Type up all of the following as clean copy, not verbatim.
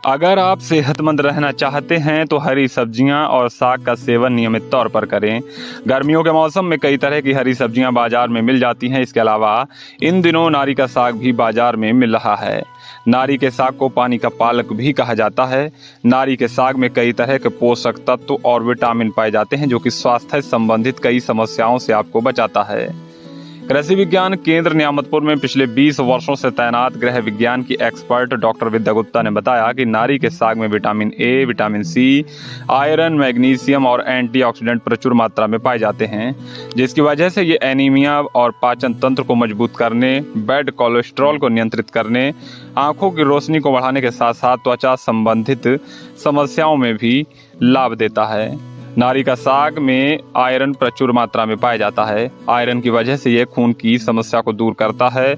अगर आप सेहतमंद रहना चाहते हैं तो हरी सब्जियां और साग का सेवन नियमित तौर पर करें। गर्मियों के मौसम में कई तरह की हरी सब्जियां बाजार में मिल जाती हैं। इसके अलावा इन दिनों नारी का साग भी बाजार में मिल रहा है। नारी के साग को पानी का पालक भी कहा जाता है। नारी के साग में कई तरह के पोषक तत्व और विटामिन पाए जाते हैं जो कि स्वास्थ्य संबंधित कई समस्याओं से आपको बचाता है। कृषि विज्ञान केंद्र नियामतपुर में पिछले 20 वर्षों से तैनात गृह विज्ञान की एक्सपर्ट डॉक्टर विद्या गुप्ता ने बताया कि नारी के साग में vitamin A, vitamin C, iron, magnesium और एंटीऑक्सीडेंट प्रचुर मात्रा में पाए जाते हैं, जिसकी वजह से ये एनीमिया और पाचन तंत्र को मजबूत करने, बैड कोलेस्ट्रॉल को नियंत्रित करने, आंखों की रोशनी को बढ़ाने के साथ साथ त्वचा संबंधित समस्याओं में भी लाभ देता है। नारी का साग में आयरन प्रचुर मात्रा में पाया जाता है। आयरन की वजह से यह खून की समस्या को दूर करता है।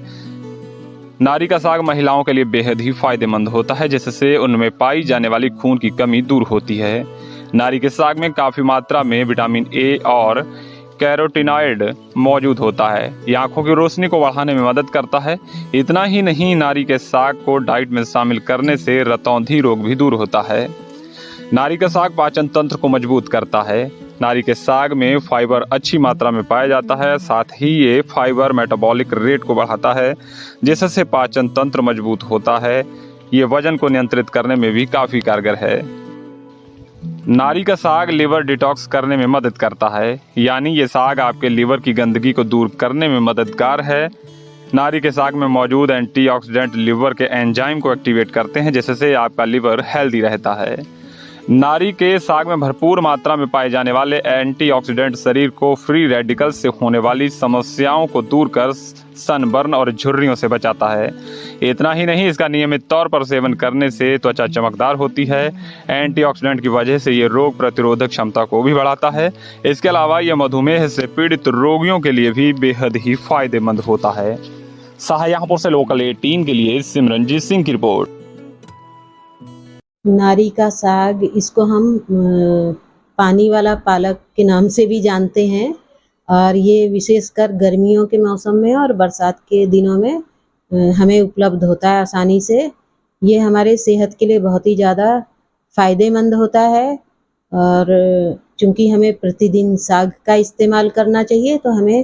नारी का साग महिलाओं के लिए बेहद ही फायदेमंद होता है, जिससे उनमें पाई जाने वाली खून की कमी दूर होती है। नारी के साग में काफी मात्रा में विटामिन ए और कैरोटीनॉइड मौजूद होता है। यह आंखों की रोशनी को बढ़ाने में मदद करता है। इतना ही नहीं, नारी के साग को डाइट में शामिल करने से रतौंधी रोग भी दूर होता है। नारी का साग पाचन तंत्र को मजबूत करता है। नारी के साग में फाइबर अच्छी मात्रा में पाया जाता है। साथ ही ये फाइबर मेटाबॉलिक रेट को बढ़ाता है, जिससे पाचन तंत्र मजबूत होता है। ये वजन को नियंत्रित करने में भी काफी कारगर है। नारी का साग लिवर डिटॉक्स करने में मदद करता है, यानी ये साग आपके लिवर की गंदगी को दूर करने में मददगार है। नारी के साग में मौजूद एंटीऑक्सीडेंट लिवर के एंजाइम को एक्टिवेट करते हैं, जिससे आपका लिवर हेल्दी रहता है। नारी के साग में भरपूर मात्रा में पाए जाने वाले एंटीऑक्सीडेंट शरीर को फ्री रेडिकल्स से होने वाली समस्याओं को दूर कर सनबर्न और झुर्रियों से बचाता है। इतना ही नहीं, इसका नियमित तौर पर सेवन करने से त्वचा चमकदार होती है। एंटीऑक्सीडेंट की वजह से ये रोग प्रतिरोधक क्षमता को भी बढ़ाता है। इसके अलावा यह मधुमेह से पीड़ित रोगियों के लिए भी बेहद ही फायदेमंद होता है। शाहजहांपुर से लोकल 18 के लिए सिमरनजीत सिंह की रिपोर्ट। नारी का साग, इसको हम पानी वाला पालक के नाम से भी जानते हैं और ये विशेषकर गर्मियों के मौसम में और बरसात के दिनों में हमें उपलब्ध होता है आसानी से। ये हमारे सेहत के लिए बहुत ही ज़्यादा फ़ायदेमंद होता है और चूँकि हमें प्रतिदिन साग का इस्तेमाल करना चाहिए, तो हमें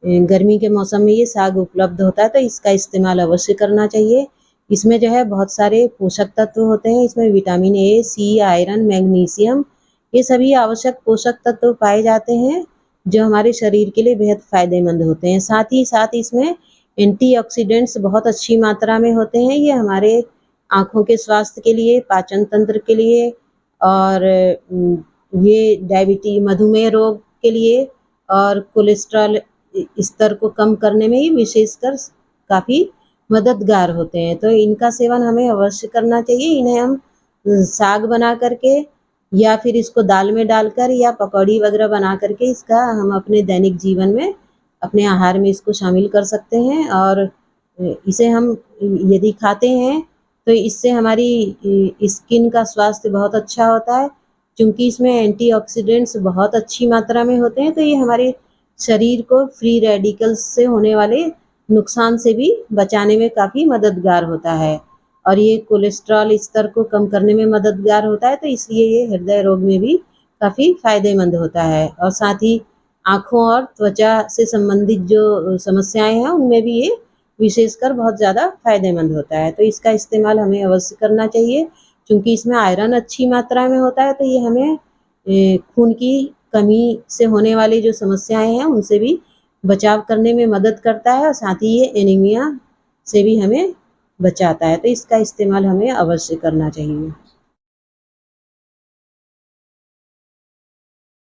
गर्मी के मौसम में ये साग उपलब्ध होता है, तो इसका इस्तेमाल अवश्य करना चाहिए। इसमें जो है बहुत सारे पोषक तत्व होते हैं। इसमें vitamin A, C, iron, magnesium, ये सभी आवश्यक पोषक तत्व पाए जाते हैं जो हमारे शरीर के लिए बेहद फ़ायदेमंद होते हैं। साथ ही साथ इसमें एंटीऑक्सीडेंट्स बहुत अच्छी मात्रा में होते हैं। ये हमारे आँखों के स्वास्थ्य के लिए, पाचन तंत्र के लिए और ये मधुमेह रोग के लिए और कोलेस्ट्रॉल स्तर को कम करने में ही विशेषकर काफ़ी मददगार होते हैं। तो इनका सेवन हमें अवश्य करना चाहिए। इन्हें हम साग बना करके या फिर इसको दाल में डालकर या पकौड़ी वगैरह बना करके इसका हम अपने दैनिक जीवन में, अपने आहार में इसको शामिल कर सकते हैं और इसे हम यदि खाते हैं तो इससे हमारी स्किन का स्वास्थ्य बहुत अच्छा होता है। क्योंकि इसमें एंटीऑक्सीडेंट्स बहुत अच्छी मात्रा में होते हैं, तो ये हमारे शरीर को फ्री रेडिकल्स से होने वाले नुकसान से भी बचाने में काफ़ी मददगार होता है और ये कोलेस्ट्रॉल स्तर को कम करने में मददगार होता है। तो इसलिए ये हृदय रोग में भी काफ़ी फ़ायदेमंद होता है और साथ ही आँखों और त्वचा से संबंधित जो समस्याएं हैं उनमें भी ये विशेषकर बहुत ज़्यादा फ़ायदेमंद होता है। तो इसका इस्तेमाल हमें अवश्य करना चाहिए। क्योंकि इसमें आयरन अच्छी मात्रा में होता है, तो ये हमें खून की कमी से होने वाली जो समस्याएं हैं उनसे भी बचाव करने में मदद करता है और साथ ही ये एनीमिया से भी हमें बचाता है। तो इसका इस्तेमाल हमें अवश्य करना चाहिए।